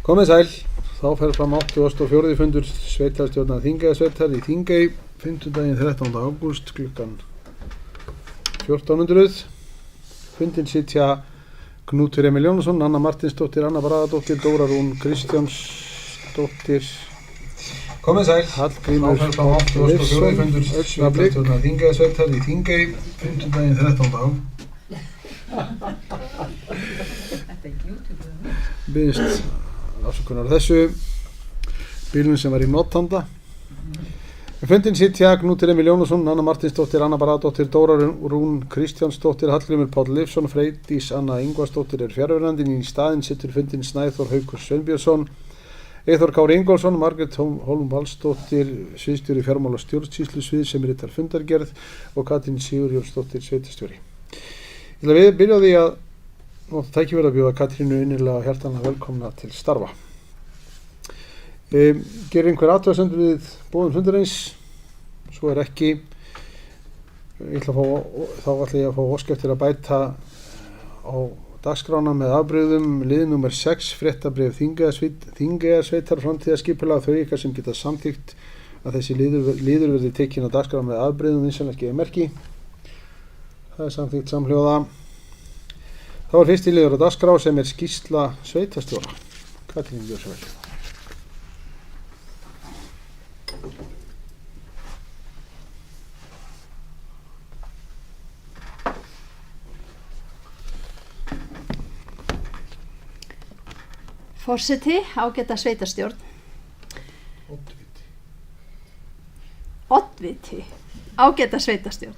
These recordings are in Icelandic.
Komið sæl, þá fer fram 84. fundur sveitarstjórnar Þingeyjarsveitar í Þingey, 5. daginn 13. ágúst klukkan 14:00. Fundinn sitja Knútur Emil Jónsson, Anna Martinsdóttir, Anna Bragadóttir, Dóra Rún Kristjánsdóttir, Komið sæl, Hallgrímur þá fer fram 84. fundur sveitarstjórnar Þingeyjarsveitar í Þingey, 5. daginn 13. ágúst. Biðst afsökunar á þessu bílnum sem var í notanda. Fundinn sitja Knútur Emil Jónsson, Anna Martinsdóttir, Anna Bragadóttir, Dóra Rún Kristjánsdóttir, Hallgrímur Páll Leifsson, Freydís Anna Ingvarsdóttir fjarverandi. Í staðinn situr fundinn Snæþór Haukur Sveinbjörnsson, Eyþór Kári Ingólfsson, Margrét Hólm Valsdóttir, sviðsstjóri fjármála stjórnsýslusvið sem ritar fundargerð og Katrín Sigurjónsdóttir, sveitarstjóri. Ég ætla að byrja á því að tækifæri að bjóða Katrínu innilega og hjartanlega velkomna til starfa. Gerir einhver athugasemd við boðun fundarins? Svo ekki. Þá ætla ég að fá ósk eftir að bæta á dagskrána með afbrigðum lið númer 6, fréttabréf Þingeyjarsveitar framtíðarskipulag, þau ykkar sem geta samþykkt að þessi liður verði tekinn á dagskrána með afbrigðum vinsamlegt gefi merki. Það samþykkt samhljóða. Þá fyrsti liður á dagskrá sem skýrsla sveitarstjóra. Katrín, gjörðu svo vel. Forseti, ágæta sveitarstjórn. Oddviti, ágæta sveitarstjórn.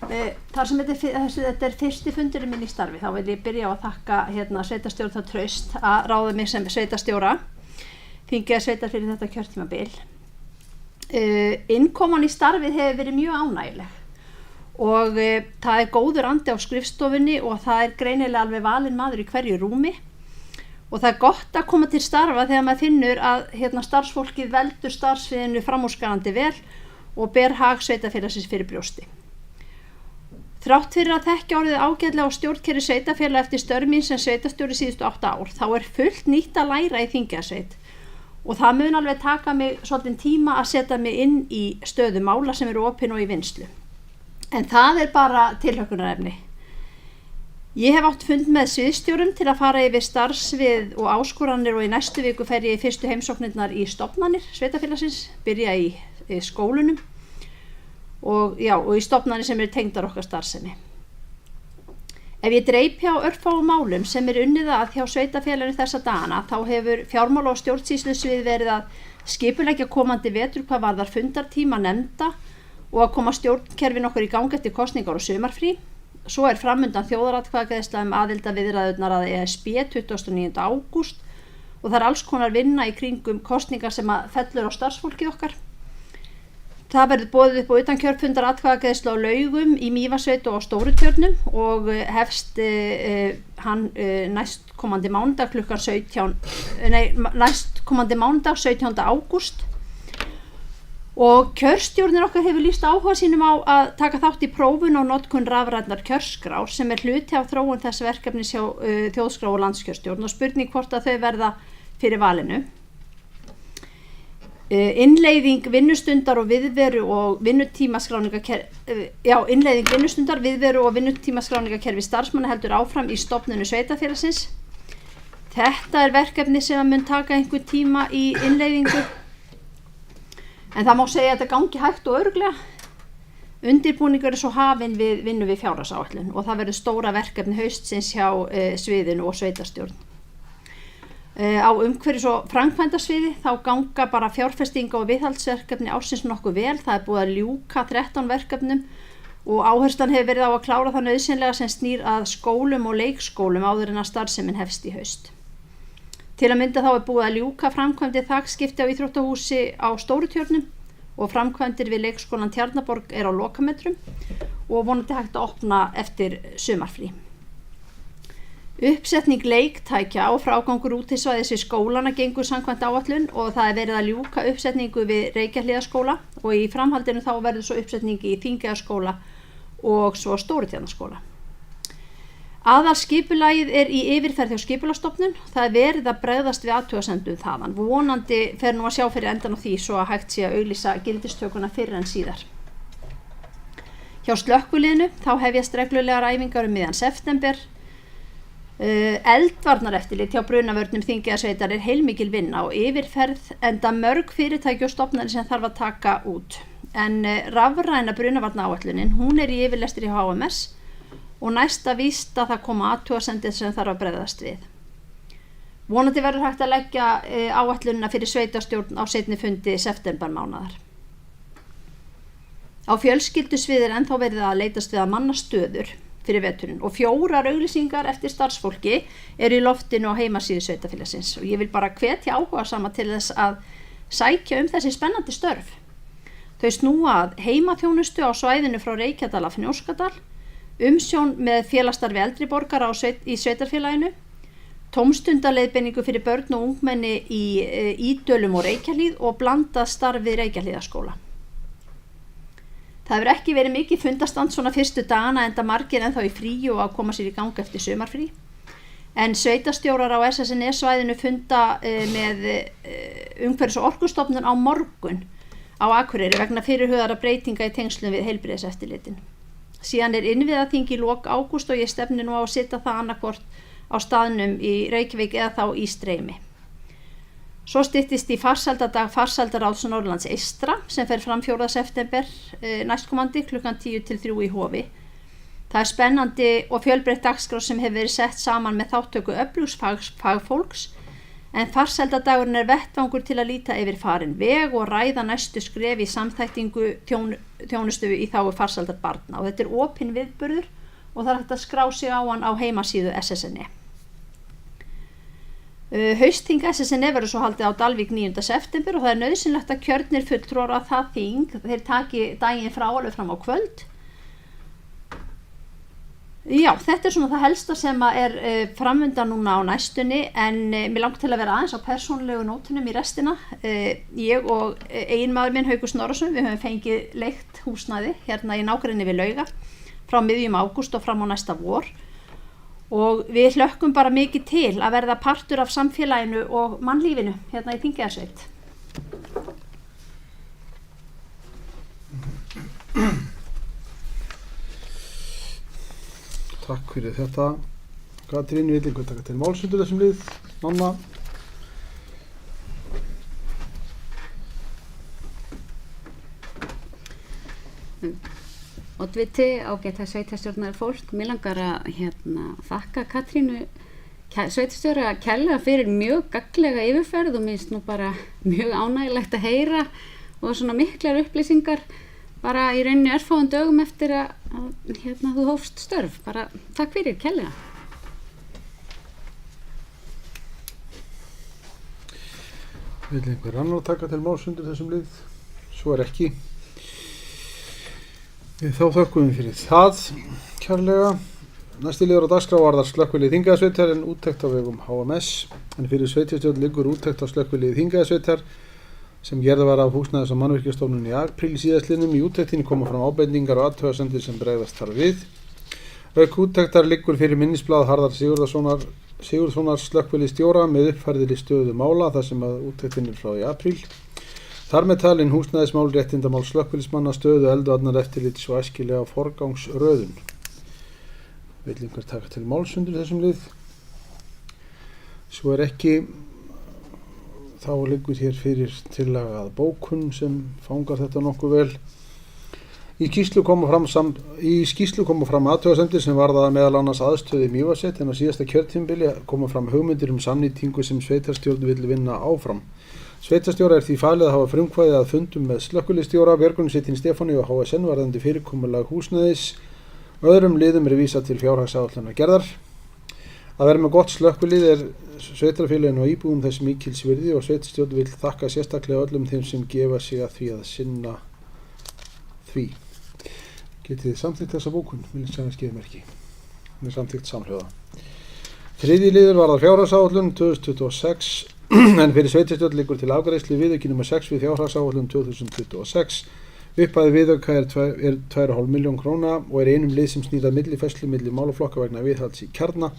Þar sem þetta fyrsti fundurinn minn í starfi, þá vil ég byrja á að þakka sveitarstjórn það traust að ráða mig sem sveitarstjóra, Þingeyjarsveitar fyrir þetta kjörtímabil. Innkoman í starfið hefur verið mjög ánægjuleg og það góður andi á skrifstofunni og það greinilega alveg valinn maður í hverju rúmi og það gott að koma til starfa þegar maður finnur að starfsfólkið veldur starfsviðinu framúrskarandi vel og ber hag sveitarfélagsins fyrir brjósti. Þrátt fyrir að þekkja orðið ágætlega á stjórnkerfi sveitarfélaga eftir störf mín sem sveitarstjóri síðustu 8 ár, þá fullt nýtt að læra í Þingeyjarsveit og það mun alveg taka mig svolítinn tíma að setja mig inn í stöðu mála sem eru opin og í vinnslu. En það bara tilhlökkunarefni. Ég hef átt fund með sviðsstjórum til að fara yfir starfsvið og áskoranir og í næstu viku fer ég í fyrstu heimsóknirnar í stofnanir sveitarfélagsins, byrja í skólunum og í stofnanir sem tengdar okkar starfsemi. Ef ég dreip hjá örfáum málum sem unnið að hjá sveitarfélaginu þessa dagana, þá hefur fjármála og stjórnsýslusvið verið að skipuleggja komandi vetur hvað varðar fundartíma nefnda og að koma stjórnkerfin okkur í gang eftir kosningar og sumarfrí. Svo framundan þjóðaratkvæðagreiðsla aðildarviðræðurnar að ESB 29. ágúst og það alls konar vinna í kringum kosningar sem fellur á starfsfólkið okkar. Það verður boðið upp á utankjörfundar atkvæðagreiðslu á Laugum í Mývatnssveit og á Stórutjörnum og hefst hann næstkomandi mánudag 17. ágúst. Og kjörstjórnin okkar hefur lýst áhuga sínum á að taka þátt í prófun og notkun rafrænnar kjörskrár sem hluti af þróun þess verkefnis hjá þjóðskrá og landskjörstjórn og spurning hvort að þau verða fyrir valinu. Innleiðing vinnustundar og viðveru og vinnutímaskráningakerfi starfsmanna heldur áfram í stofnunu sveitarfélagsins. Þetta verkefni sem mun taka einhvern tíma í innleiðingu. En það má segja að þetta gangi hægt og örugglega. Undirbúningur svo hafinn við vinnu við fjárhagsáætlun og það verður stóra verkefni haustsins hjá sviðinu og sveitarstjórn. Á umhverfis- og framkvæmdasviði þá ganga bara fjárfestinga og viðhaldsverkefni ársins nokkuð vel. Það búið að ljúka 13 verkefnum og áherslan hefur verið á að klára það nauðsynlega sem snýr að skólum og leikskólum áður en að starfsemin hefst í haust. Til að mynda þá búið að ljúka framkvæmdir þakskipti á íþróttahúsi á Stórutjörnum og framkvæmdir við leikskólan Tjarnaborg á lokametrum og vonandi hægt að opna eftir sumarfrí. Uppsetning leiktækja og frágangur útisvæðis við skólana gengur samkvæmt áætlun og það verið að ljúka uppsetningu við Reykjahlíðarskóla og í framhaldinu þá verður svo uppsetning í Þingeyjarskóla og svo Stórutjarnaskóla. Aðalskipulagið í yfirferð hjá Skipulagsstofnun. Það verið að bregðast við athugasemdum þaðan. Vonandi fer nú að sjá fyrir endan á því svo að hægt sé að auglýsa gildistökuna fyrr en síðar. Hjá slökkviliðinu þá hefjast reglulegar æfingar miðjan september. Eldvarnareftirlit hjá brunavörnum Þingeyjarsveitar heilmikil vinna og yfirferð enda mörg fyrirtæki og stofnanir sem þarf að taka út. En rafræna brunavarnaáætlunin, hún í yfirlestri hjá HMS og næsta víst að það koma athugasemdir sem þarf að bregðast við. Vonandi verður hægt að leggja áætlunina fyrir sveitarstjórn á seinni fundi septembermánaðar. Á fjölskyldusviði ennþá verið að leitast við að manna stöður fyrir veturinn og 4 auglýsingar eftir starfsfólki í loftinu á heimasíðu sveitarfélagsins og ég vil bara hvetja áhugasama til þess að sækja þessi spennandi störf. Þau snúa að heimaþjónustu á svæðinu frá Reykjadal að Fnjóskadal, umsjón með félagsstarfi eldri borgara í sveitarfélaginu, tómstundaleiðbeiningu fyrir börn og ungmenni í Ídölum og Reykjahlíð og blandað starf við Reykjahlíðarskóla. Það hefur ekki verið mikið fundastand svona fyrstu dagana enda margir ennþá í fríi og að koma sér í gang eftir sumarfrí. En sveitarstjórar á SSNE-svæðinu funda með umhverfis- og orkustofnun á morgun á Akureyri vegna fyrirhugaðra breytinga í tengslum við heilbrigðiseftirlitin. Síðan innviðaþing í lok ágúst og ég stefni nú á að sitja það annarkvort á staðnum í Reykjavík eða þá í Streymi. Svo styttist í farsældadag Farsældaráðs Norðurlands eystra sem fer fram 4. september næstkomandi klukkan 10 til 3 í Hofi. Það spennandi og fjölbreytt dagskrá sem hefur verið sett saman með þáttöku öflugs fagfólks en farsældadagurinn vettvangur til að líta yfir farin veg og ræða næstu skref í samþættingu þjónustu í þágu farsældar barna og þetta opinn viðburður og það hægt að skrá sig á hann á heimasíðu SSNE. Haustþing SSNE verður svo haldið á Dalvík 9. september og það nauðsynlegt að kjörnir fulltrúar að það þing þeir taki daginn frá alveg fram á kvöld. Já, þetta svona það helsta sem framundan núna á næstunni en mér langt til að vera aðeins á persónulegu nótunum í restina. Ég og eiginmaður minn Haukur Snorrason, við höfum fengið leigt húsnæði hérna í nágrenni við Lauga frá miðjum ágúst og fram á næsta vor. Og við hlökkum bara mikið til að verða partur af samfélaginu og mannlífinu hérna í Þingeyjarsveit. Takk fyrir þetta. Katrín, við viljum taka til máls undir þessum lið. Nanna. Oddviti, ágæta sveitarstjórnar fólk, mér langar að þakka Katrínu sveitarstjóra kærlega fyrir mjög gagnlega yfirferð og minnst nú bara mjög ánægilegt að heyra og svona miklar upplýsingar bara í rauninni örfáum dögum eftir að þú hófst störf. Bara takk fyrir kærlega. Vil einhver annar taka til máls undir þessum lið? Svo ekki. Þá þökkum við fyrir það kærlega. Næsti liður á dagskrá varðar slökkvilið Þingeyjarsveitar en úttekt á vegum HMS. En fyrir sveitarstjórn liggur úttekt á slökkvilið Þingeyjarsveitar sem gerð var af Húsnæðis- og mannvirkjastofnun í apríl síðastliðnum. Í úttektinni koma fram ábendingar og athugasemdir sem bregðast þar við. Auk úttektar liggur fyrir minnisblað Harðar Sigurðssonar slökkviliðsstjóra með uppfærðri stöðu mála þar sem að úttektin frá í apríl. Þar með talin húsnæðismál, réttindamál slökkviliðsmanna, stöðu eldvarnareftirlits og æskilega forgangsröðun. Vill einhver taka til máls undir þessum lið? Svo ekki, þá liggur hér fyrir tillagað bókun sem fangar þetta nokkuð vel. Í skýrslu koma fram athugasemdir sem varða meðal annars aðstöðu í Mývatnssveit en á síðasta kjörtímabili koma fram hugmyndir samnýtingu sem sveitarstjórn vill vinna áfram. Sveitarstjóra því falið að hafa frumkvæði að fundum með slökkviliðsstjóra, björgunarsveitinni Stefáníu og HSN varðandi fyrirkomulag húsnæðis. Öðrum liðum vísað til fjárhagsáætlunar gerðar. Að vera með gott slökkvilið sveitarfélaginu og íbúum þess mikils virði og sveitarstjórn vill þakka sérstaklega öllum þeim sem gefa sig að því að sinna því. Getið þið samþykkt þessa bókun? Viljum segja skeiðmerki. Hún samþykkt samhljóða. Þriðji liður varðar fjárhagsáætlun 2026 en fyrir sveitarstjórn liggur til afgreiðslu viðauki nr. 6 við fjárhagsáætlun 2026 Upphæð viðauka er 2,5 milljón króna og er einum lið sem snýr að millifærslu milli málaflokka vegna viðhalds í kjarna.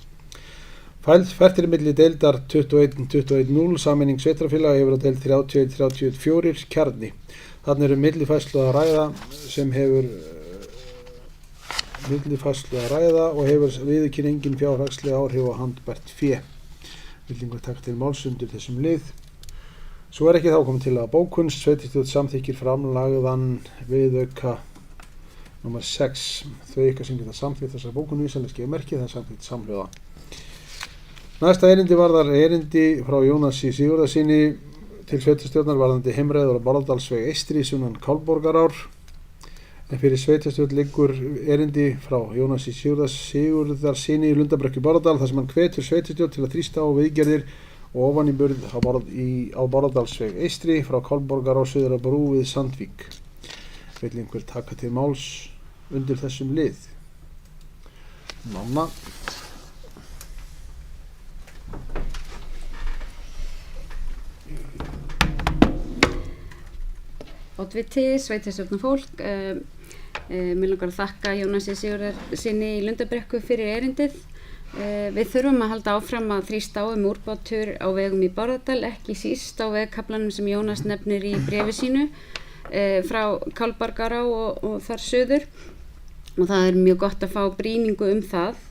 Fært er milli deildar 21.0 sameining sveitarfélaga yfir á deild 31.34 kjarni. Þannig eru millifærslu að ræða og hefur viðurkenning engin fjárhagsleg áhrif á handbært fé. Villingur taka til máls undir þessum lið. Svo er ekki þá komið til að bókun. Sveitarstjórn samþykkir framlagðan viðauka nr. 6. Þau ykkar sem geta samþykkt þessa bókun vísanlega skefur merkið, það er samþykkt samhljóða. Næsta erindi varðar erindi frá Jónasi Sigurðarsyni til sveitarstjórnar varðandi heimreiður á Bárðardalsveg eystri sunnan Kálborgarár. En fyrir sveitarstjórn liggur erindi frá Jónasi Sigurðarsyni í Lundarbrekku Bárðardal þar sem hann hvetur sveitarstjórn til að þrýsta á viðgerðir og ofaníburð á Bárðardalsveg eystri frá Kálborgarár suður að brú við Sandvík. Vill einhver taka til máls undir þessum lið? Nanna. Oddviti, sveitarstjórnarfólk, mér langar að þakka Jónasi Sigurðarsyni í Lundarbrekku fyrir erindið. Við þurfum að halda áfram að þrýsta á úrbátur á vegum í Bárðardal, ekki síst á vegkaflanum sem Jónas nefnir í bréfi sínu frá Kálborgará og þar suður. Og það er mjög gott að fá brýningu það.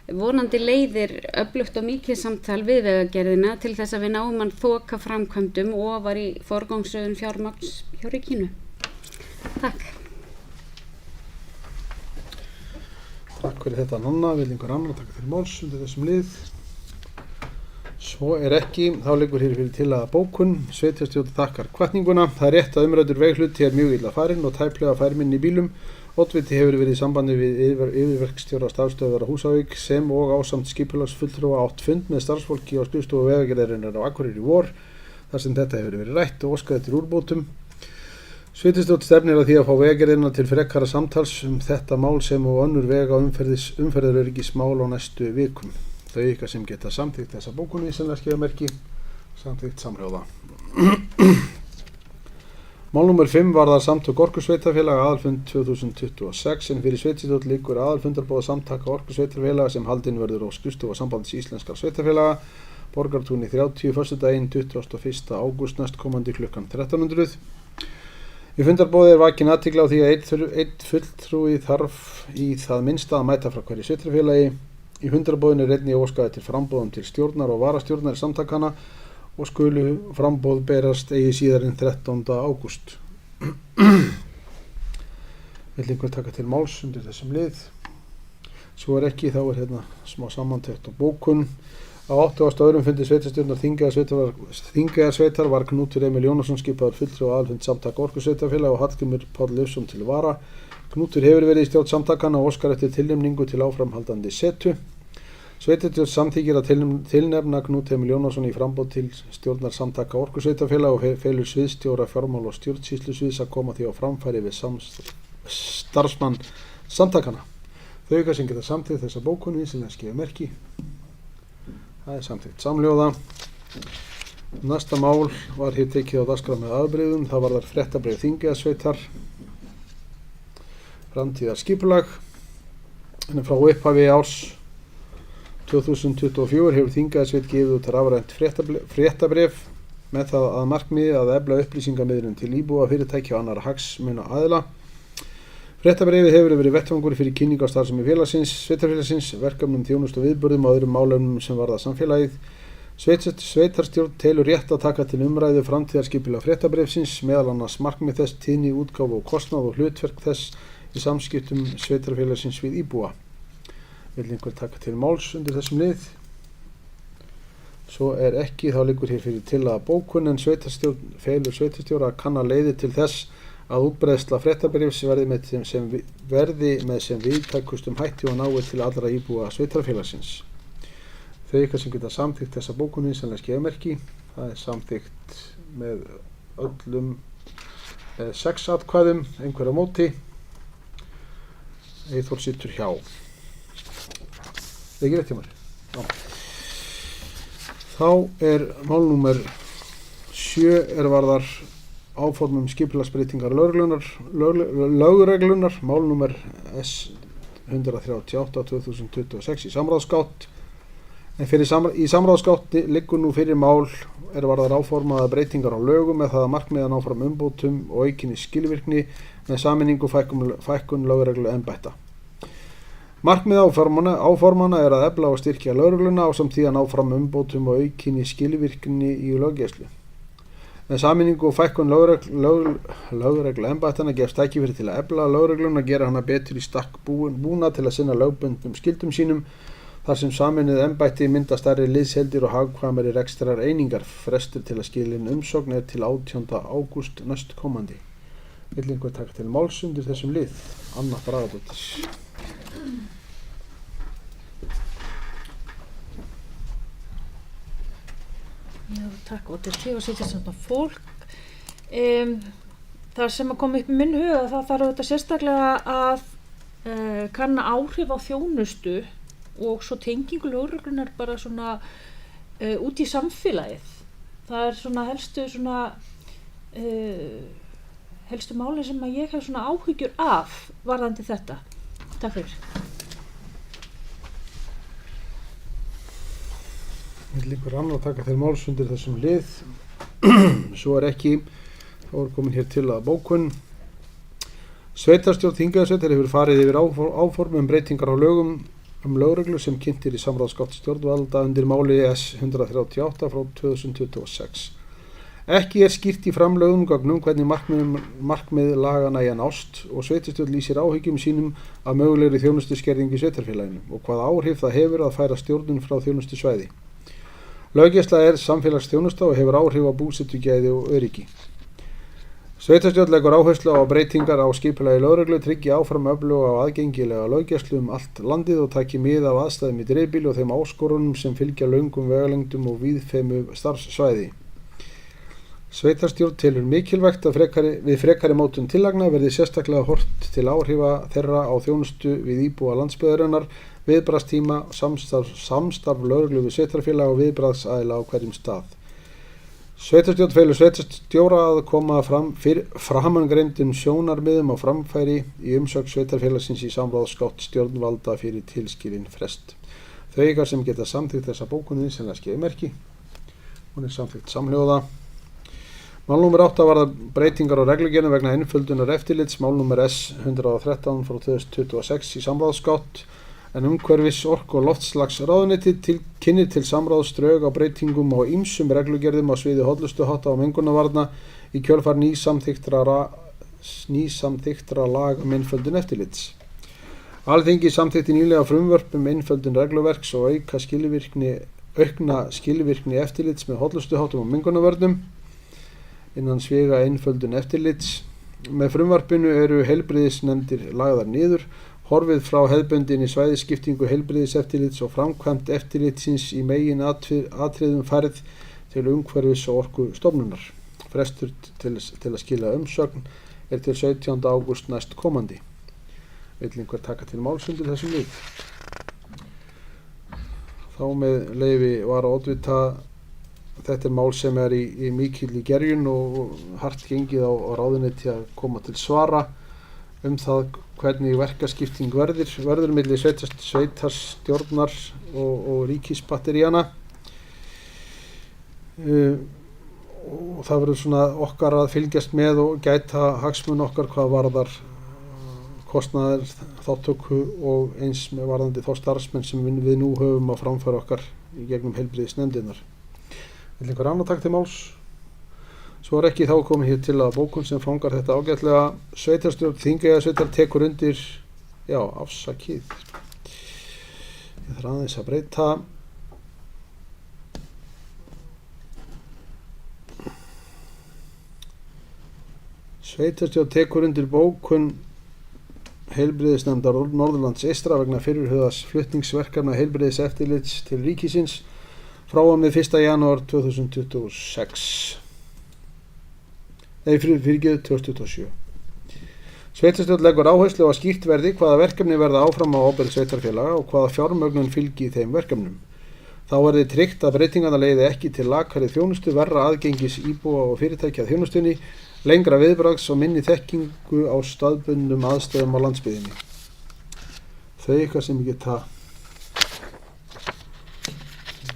Vonandi leiðir öflugt og mikið samtal við vegagerðina til þess að við náum að þoka framkvæmdum og var í forgangsröðun fjármagns hjá ríkinu. Takk. Takk fyrir þetta Nanna. Vil einhver annar taka til máls undir þessum lið? Svo er ekki, þá liggur hér fyrir til að bókun. Sveitarstjórn þakkar hvatninguna. Það er rétt að umræddur veghluti er mjög illa farinn og tæplega færminn í bílum. Oddviti hefur verið í sambandi við yfirverkstjóra starfsstöðvar á Húsavík sem og ásamt skipulagsfulltrúa átt fund með starfsfólki á skrifstofu Vegagerðarinnar á Akureyri í vor þar sem þetta hefur verið rætt og óskað eftir úrbótum. Sveitarstjórn stefnir að því að fá Vegagerðina til frekara samtals þetta mál sem og önnur vega umferðaröryggismál á næstu vikum. Þau ykkar sem geta samþykkt þessa bókun vísanlega skefur merki, samþykkt samhljóða. Mál nr. 5 varðar samtök orkusveitarfélaga aðalfund 2026 en fyrir sveitarstjórn liggur aðalfundarboð samtaka orkusveitarfélaga sem haldinn verður á skrifstofu Sambands íslenskra sveitarfélaga, Borgartúni 30, föstudaginn 21. ágúst næstkomandi klukkan 1300. Í fundarboði er vakin athygli á því að einn fulltrúi þarf í það minnsta að mæta frá hverju sveitarfélagi. Í fundarboðinu er einnig óskað eftir framboðum til stjórnar og varastjórnar samtakanna og skulu framboð berast eigi síðar en 13. ágúst. Vill einhver taka til máls undir þessum lið? Svo er ekki, þá er hérna smá samantekt og bókun. Á 82. fundi sveitarstjórnar Þingeyjarsveitar var Knútur Emil Jónasson skipaður fulltrúi á aðalfund samtaka orkusveitarfélaga og Hallgrímur Páll Leifsson til vara. Knútur hefur verið í stjórn samtakanna og óskar eftir tilnefningu til áframhaldandi setu. Sveitarstjórn samþykkir að tilnefna Knút Emil Jónasson í framboð til stjórnar samtaka orkusveitarfélaga og felur sviðsstjóra fjármál og stjórnsýslusviðs að koma því á framfæri við starfsmann samtakanna. Þau ykkar sem geta samþykkt þessa bókun vísanlega skefur merki. Það er samþykkt samhljóða. Næsta mál var hér tekið á dagskrá með afbrigðum. Það varðar fréttabréf Þingeyjarsveitar, framtíðarskipulag. En frá upphafi árs 2024 hefur Þingeyjarsveit gefið út rafrænt fréttabréf með það að markmiði að efla upplýsingamiðlun til íbúa, fyrirtækja og annarra hagsmuna aðila. Fréttabréfið hefur verið vettvangur fyrir kynningu á starfsemi sveitarfélagsins, verkefnum, þjónustu og viðburðum og öðrum málefnum sem varða samfélagið. Sveitarstjórn telur rétt að taka til umræðu framtíðarskipulag fréttabréfsins, meðal annars markmið þess, tíðni, útgáfu og kostnað og hlutverk þess í samskiptum sveitarfélagsins við íbúa. Vill einhver taka til máls undir þessum lið? Svo er ekki, þá liggur hér fyrir til að bókun en felur sveitarstjóra að kanna leiðir til þess að útbreiðsla fréttabréfs verði með sem víðtækustum hætti og nái til allra íbúa sveitarfélagsins. Þau ykkar sem geta samþykkt þessa bókun vísanlega skefur merki. Það er samþykkt með öllum 6 atkvæðum, einhver á móti. Eyþór situr hjá. Það er ekki rétt hjá mér. Já. Þá er mál númer 7 varðar áformum skipulagsbreytingar lögreglunar, málnúmer S-138/2026 í samráðsgátt. En í samráðsgátt liggur nú fyrir mál varðar áformaða breytingar á lögum með það að markmiði að ná fram umbótum og aukinni skilvirkni með sameiningu og fækkun lögregluembætta. Markmið áformana að efla og styrkja lögregluna ásamt því að ná fram umbótum og aukinni skilvirkni í löggæslu. Með sameiningu og fækkun lögregluembættanna gefst tækifæri til að efla lögregluna, gera hana betur í stakk búna til að sinna lögbundnum skyldum sínum, þar sem sameinuð embætti mynda stærri liðsheildir og hagkvæmari rekstrar einingar. Frestur til að skila inn umsókn til 18. ágúst næstkomandi. Vill einhver taka til máls undir þessum lið? Anna Bragadóttir. Já, takk, og til og setjastjórnar fólk. Það sem að koma upp í minn huga, það þarf auðvitað sérstaklega að kanna áhrif á þjónustu og svo tengingu lögreglunar bara svona út í samfélagið. Það svona helstu máli sem að ég hef svona áhyggjur af varðandi þetta. Takk fyrir. Vill einhver annar taka til máls undir þessum lið? Svo ekki, þá komin hér til að bókun. Sveitarstjórn Þingeyjarsveitar hefur farið yfir áform breytingar á lögum lögreglu sem kynntir í samráðsgátt stjórnvalda undir máli S-138/2026. Ekki skýrt í framlögðum gögnum hvernig markmið lagana í að nást og sveitarstjórn lýsir áhyggjum sínum af mögulegri þjónustuskerðingu í sveitarfélaginu og hvaða áhrif það hefur að færa stjórnun frá þjónustusvæði. Löggæsla samfélagsþjónusta og hefur áhrif á búsetugæði og öryggi. Sveitarstjórn leggur áherslu á breytingar á skipulagi lögreglu, tryggi áfram öfluga og aðgengilega löggæslu allt landið og taki mið af aðstæðum í dreifbýli og þeim áskorunum sem fylgja löngum vegalengdum og víðfeðmu starfssvæði. Sveitarstjórn telur mikilvægt að við frekari mótun tillagna verði sérstaklega horft til áhrifa þeirra á þjónustu við íbúa landsbyggðarinnar, viðbragðstíma, samstarf lögreglu við sveitarfélag og viðbragðsaðila á hverjum stað. Sveitarstjórn felur sveitarstjóra að koma framangreindum sjónarmiðum á framfæri í umsögn sveitarfélagsins í samráðsgátt stjórnvalda fyrir tilskilinn frest. Þau ykkar sem geta samþykkt þessa bókunin sem það skeiði merki. Hún samþykkt samhljóða. Málnúmer 8 varðar breytingar á reglugerðum vegna einföldunar eftirlits, málnúmer S-113/2026 í samráðsgátt, en umhverfis-, orku- og loftslagsráðuneytið kynnir til samráðsdrög á breytingum á ýmsum reglugerðum á sviði hollustuhátta og mengunarvarna í kjölfar nýsamþykktra lag einföldun eftirlits. Alþingi samþykkti nýlega frumvörp einföldun regluverks og aukna skilvirkni eftirlits með hollustuháttum og mengunarvörnum innan sviga einföldun eftirlits. Með frumvarpinu eru heilbrigðisnefndir lagðar niður, horfið frá hefðbundinni svæðisskiptingu heilbrigðiseftirlits og framkvæmd eftirlitsins í megin atriðum færð til umhverfis- og orkustofnunar. Frestur til að skila umsögn til 17. ágúst næstkomandi. Vill einhver taka til máls undir þessum lið? Þá með leyfi var að oddvita. Þetta mál sem í mikilli gerjun og hart gengið á ráðuneyti að koma til svara það hvernig verkaskipting verður milli sveitarstjórnar og ríkisbatteríana. Og það verður svona okkar að fylgjast með og gæta hagsmun okkar hvað varðar kostnaðar, þáttöku og eins með varðandi þá starfsmenn sem við nú höfum að framfæra okkar í gegnum heilbrigðisnefndirnar. Vill einhver annar taka til máls? Svo ekki þá komið hér til að bókun sem fangar þetta ágætlega. Sveitarstjórn Þingeyjarsveitar tekur undir, afsakið. Ég þarf aðeins að breyta. Sveitarstjórn tekur undir bókun heilbrigðisnefndar Norðurlands eystra vegna fyrirhugaðs flutningsverkefna heilbrigðiseftirlits til ríkisins frá og með 1. janúar 2027. Sveitarstjórn leggur áherslu á að skýrt verði hvaða verkefni verða áfram á ábyrgð sveitarfélaga og hvaða fjármögnun fylgi þeim verkefnum. Þá verði tryggt að breytingarnar leiði ekki til lakari þjónustu, verra aðgengis íbúa og fyrirtækja þjónustunni, lengra viðbragðs og minni þekkingu á staðbundnum aðstæðum á landsbyggðinni. Þau ykkar sem geta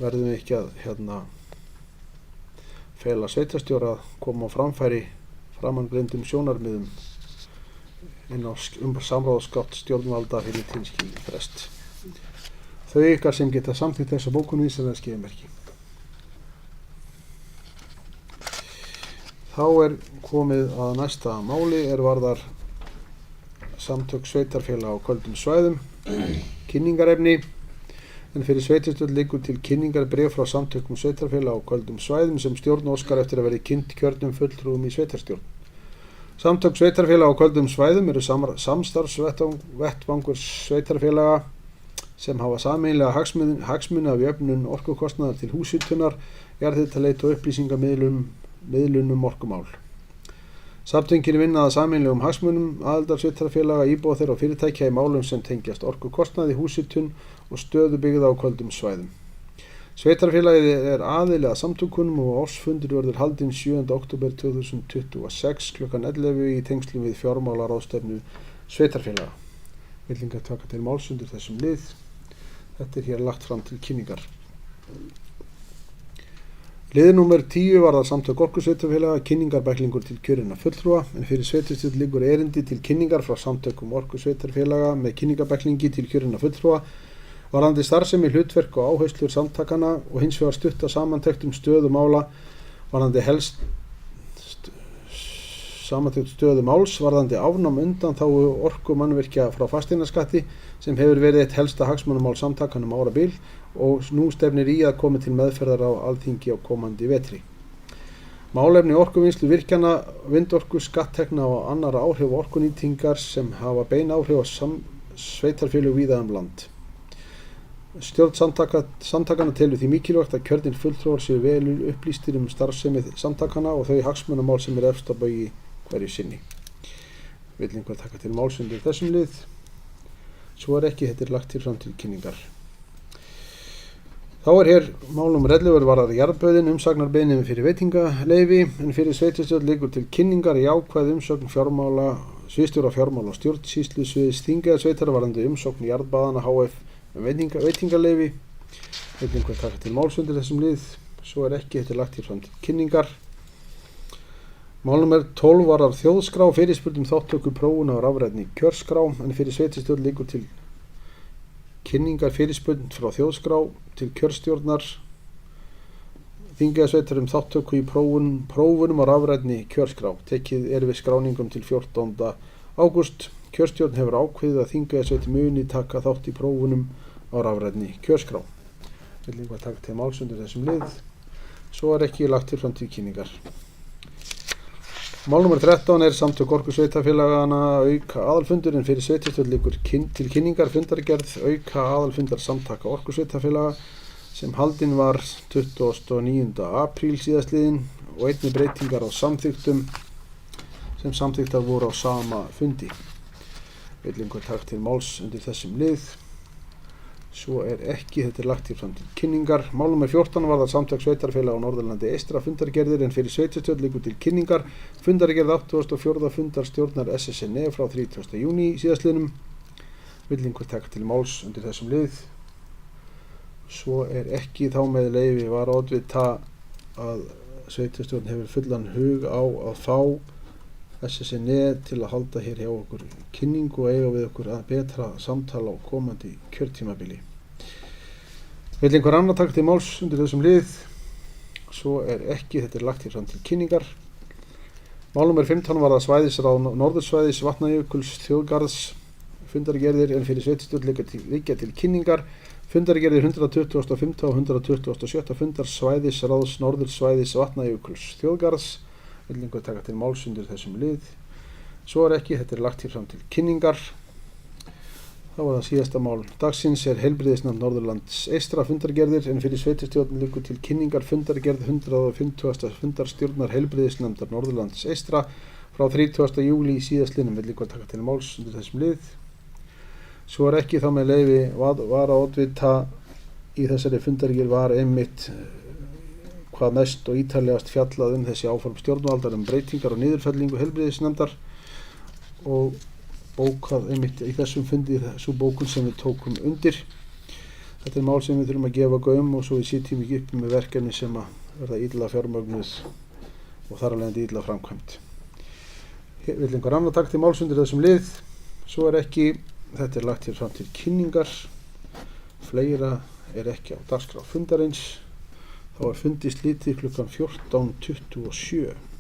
verðum við ekki að fela sveitarstjóra að koma á framfæri framangreindum sjónarmiðum inn á samráðsgátt stjórnvalda fyrir tilskilinn frest. Þau ykkar sem geta samþykkt þessa bókun vísar að skeiðmerki. Þá komið að næsta máli varðar samtök sveitarfélaga á köldum svæðum, kynningarefni, en fyrir sveitarstjórn liggur til kynningar bréf frá samtökum sveitarfélaga á köldum svæðum sem stjórn óskar eftir að verði kynnt kjörnum fulltrúum í sveitarstjórn. Samtök sveitarfélaga á köldum svæðum eru samstarfsvettvangur sveitarfélaga sem hafa sameiginlega hagsmuni af jöfnun orkukostnaðar til húshitunar, jarðhitaleit og upplýsingamiðlun orkumál. Samtökin vinna að sameiginlegum hagsmunum aðildarsveitarfélaga, íbúa þeirra og fyrirtækja í málum sem tengjast orkukostnaði, húshitun og stöðu byggða á köldum svæðum. Sveitarfélagið aðili að samtökunum og ársfundur verður haldinn 7. október 2026 klukkan 11 í tengslum við fjármálaráðstefnu sveitarfélaga. Villingar taka til máls undir þessum lið. Þetta hér lagt fram til kynningar. Liður númer 10 varðar samtök orkusveitarfélaga, kynningarbæklingur til kjörinna fulltrúa, en fyrir sveitarstjórn liggur erindi til kynningar frá samtökum orkusveitarfélaga með kynningarbæklingi til kjörinna fulltrúa varðandi starfsemi, hlutverk og áherslur samtakana og hins vegar stutta samantekt stöðu mála varðandi samantekt stöðu máls varðandi afnám undanþágu orkumannvirkja frá fasteignaskatti sem hefur verið eitt helsta hagsmunamál samtakana árabil og nú stefnir í að komi til meðferðar á Alþingi á komandi vetri. Málefni orkuvinnslu virkjana, vindorku, skattekna og annarra áhrif orkunýtingar sem hafa bein áhrif á sveitarfélög víða land. Stjórn samtakana telur því mikilvægt að kjörnir fulltrúar séu vel upplýstir starfsemi samtakana og þau hagsmunamál sem efst á baugi hverju sinni. Vill einhver taka til máls undir þessum lið? Svo ekki, þetta lagt til fram til kynningar. Þá hér mál númer 11 varðar jarðböðin, umsagnarbeiðni fyrir veitingaleyfi, en fyrir sveitarstjórn liggur til kynningar jákvæð umsögn sviðsstjóra fjármála og stjórnsýslusviðs Þingeyjarsveitar varðandi umsókn jarðbaðana HF veitingaleyfi. Vill einhver taka til máls undir þessum lið? Svo ekki, þetta lagt til fram til kynningar. Mál númer 12 varðar þjóðskrá, fyrirspurn þátttöku prófun á rafrænni kjörskrá, en fyrir sveitarstjórn liggur til kynningar fyrirspurn frá þjóðskrá til kjörstjórnar Þingeyjarsveitar þátttöku í prófunum á rafrænni kjörskrá. Tekið við skráningum til 14. ágúst. Kjörstjórn hefur ákveðið að Þingeyjarsveitar muni taka þátt í prófunum á rafrænni kjörskrá. Vill einhver taka til máls undir þessum lið? Svo ekki lagt til fram til kynningar. Mál númer 13 samtök orkusveitarfélagana auka aðalfundur, en fyrir sveitarstjórn liggur til kynningar fundargerð auka aðalfundar samtaka orkusveitarfélaga sem haldinn var 29. apríl síðastliðinn og einnig breytingar á samþykktum sem samþykktar voru á sama fundi. Vill einhver taka til máls undir þessum lið? Svo ekki, þetta lagt til fram til kynningar. Mál númer 14 varðar samtök sveitarfélaga á Norðurlandi eystra fundargerðir, en fyrir sveitarstjórn liggur til kynningar fundargerð 84. fundar stjórnar SSNE frá 30. júní síðastliðnum. Vill einhver taka til máls undir þessum lið? Svo ekki, þá með leyfi var oddvita að sveitarstjórn hefur fullan hug á að fá SSNE til að halda hér hjá okkur kynningu og eiga við okkur að betra samtala á komandi kjörtímabili. Vill einhver annar taka til máls undir þessum lið? Svo ekki, þetta lagt hér fram til kynningar. Mál númer 15 var það svæðisráð norðursvæðis Vatnajökuls þjóðgarðs fundargerðir, en fyrir sveitarstjórn liggja til kynningar fundargerðir 125. og 127. fundar svæðisráðs norðursvæðis Vatnajökuls þjóðgarðs. Vill einhver taka til máls undir þessum lið? Svo ekki, þetta lagt hér fram til kynningar. Þá var það síðasta mál dagsins heilbrigðisnefnd Norðurlands eystra fundargerðir, en fyrir sveitarstjórn liggur til kynningar fundargerð 150. fundarstjórnar heilbrigðisnefndar Norðurlands eystra frá 30. júlí síðastliðnum. Vill einhver taka til máls undir þessum lið? Svo ekki, þá með leyfi var að oddvita í þessari fundargerð var einmitt hvað mest og ítarlegast fjallað þessi áform stjórnvaldar breytingar og niðurfellingu heilbrigðisnefndar og bókað einmitt í þessum fundi þessu bókun sem við tókum undir. Þetta mál sem við þurfum að gefa gaum og svo við sitjum ekki upp með verkefni sem að verða illa fjármögnuð og þar af leiðandi illa framkvæmt. Vill einhver annar taka til máls undir þessum lið? Svo ekki, þetta lagt hér fram til kynningar. Fleira ekki á dagskrá fundarins. Þá fundi slitið klukkan 14:27.